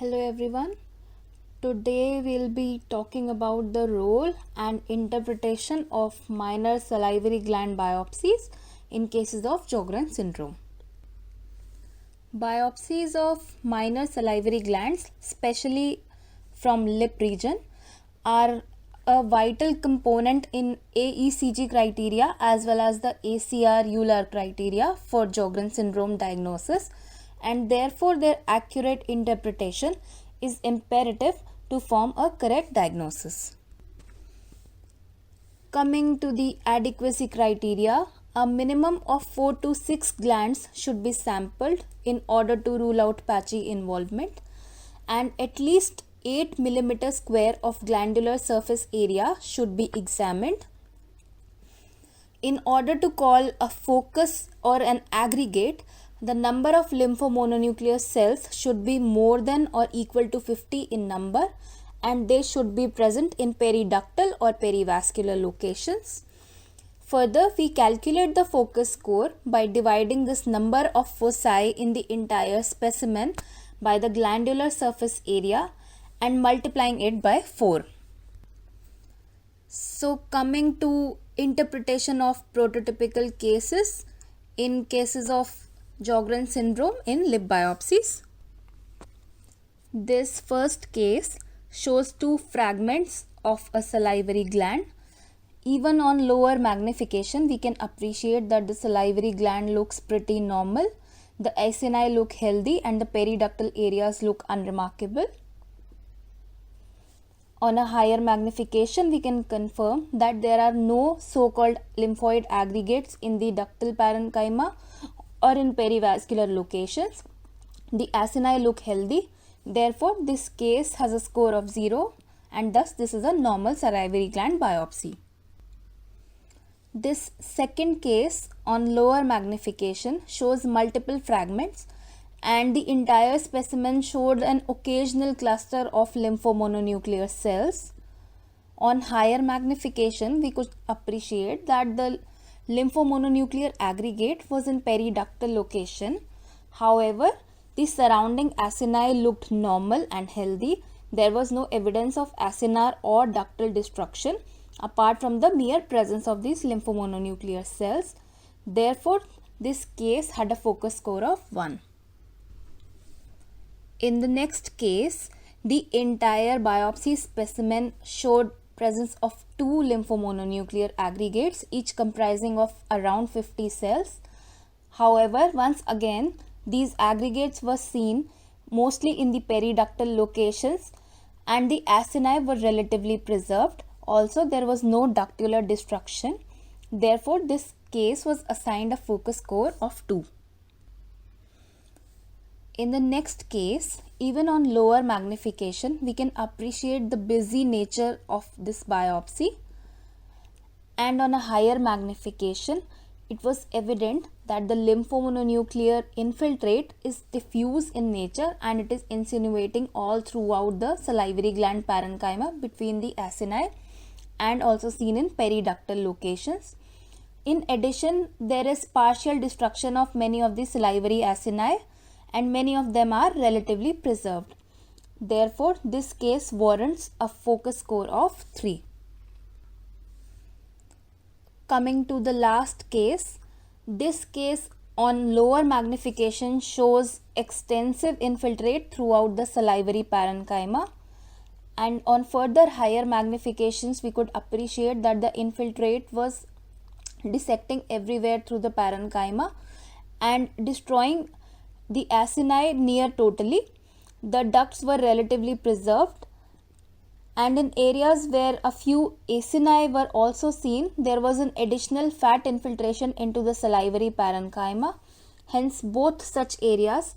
Hello everyone. Today we'll be talking about the role and interpretation of minor salivary gland biopsies in cases of Sjogren's syndrome. Biopsies of minor salivary glands, especially from lip region, are a vital component in AECG criteria as well as the ACR-EULAR criteria for Sjogren's syndrome diagnosis, and therefore their accurate interpretation is imperative to form a correct diagnosis. Coming to the adequacy criteria, a minimum of 4 to 6 glands should be sampled in order to rule out patchy involvement, and at least 8 mm square of glandular surface area should be examined. In order to call a focus or an aggregate, the number of lymphomononuclear cells should be more than or equal to 50 in number, and they should be present in periductal or perivascular locations. Further, we calculate the focus score by dividing this number of foci in the entire specimen by the glandular surface area and multiplying it by 4. So coming to interpretation of prototypical cases in cases of Sjogren's syndrome in lip biopsies. This first case shows 2 fragments of a salivary gland. Even on lower magnification, we can appreciate that the salivary gland looks pretty normal, the acini look healthy, and the periductal areas look unremarkable. On a higher magnification, we can confirm that there are no so-called lymphoid aggregates in the ductal parenchyma or in perivascular locations. The acini look healthy. Therefore, this case has a score of 0, and thus this is a normal salivary gland biopsy. This second case on lower magnification shows multiple fragments, and the entire specimen showed an occasional cluster of lymphomononuclear cells. On higher magnification, we could appreciate that the lymphomononuclear aggregate was in periductal location. However, the surrounding acini looked normal and healthy. There was no evidence of acinar or ductal destruction apart from the mere presence of these lymphomononuclear cells. Therefore, this case had a focus score of 1. In the next case, the entire biopsy specimen showed presence of 2 lymphomononuclear aggregates, each comprising of around 50 cells. However, once again, these aggregates were seen mostly in the periductal locations, and the acini were relatively preserved. Also, there was no ductular destruction. Therefore, this case was assigned a focus score of 2. In the next case, even on lower magnification, we can appreciate the busy nature of this biopsy, and on a higher magnification, it was evident that the lymphomononuclear infiltrate is diffuse in nature, and it is insinuating all throughout the salivary gland parenchyma between the acini, and also seen in periductal locations. In addition, there is partial destruction of many of the salivary acini, and many of them are relatively preserved. Therefore, this case warrants a focus score of 3. Coming to the last case, this case on lower magnification shows extensive infiltrate throughout the salivary parenchyma, and on further higher magnifications, we could appreciate that the infiltrate was dissecting everywhere through the parenchyma and destroying the acini near totally. The ducts were relatively preserved, and in areas where a few acini were also seen, there was an additional fat infiltration into the salivary parenchyma. Hence, both such areas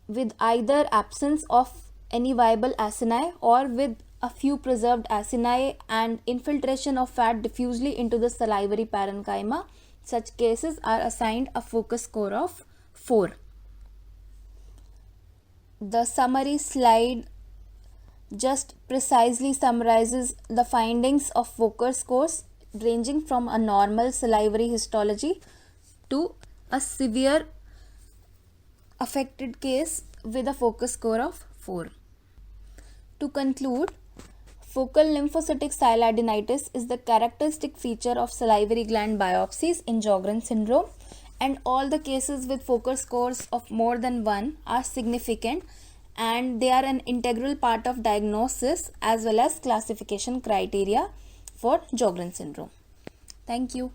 with either absence of any viable acini or with a few preserved acini and infiltration of fat diffusely into the salivary parenchyma, such cases are assigned a focus score of 4. The summary slide just precisely summarizes the findings of focus scores ranging from a normal salivary histology to a severe affected case with a focus score of 4. To conclude, focal lymphocytic sialadenitis is the characteristic feature of salivary gland biopsies in Sjogren syndrome, and all the cases with focal scores of more than 1 are significant, and they are an integral part of diagnosis as well as classification criteria for Sjogren syndrome. Thank you.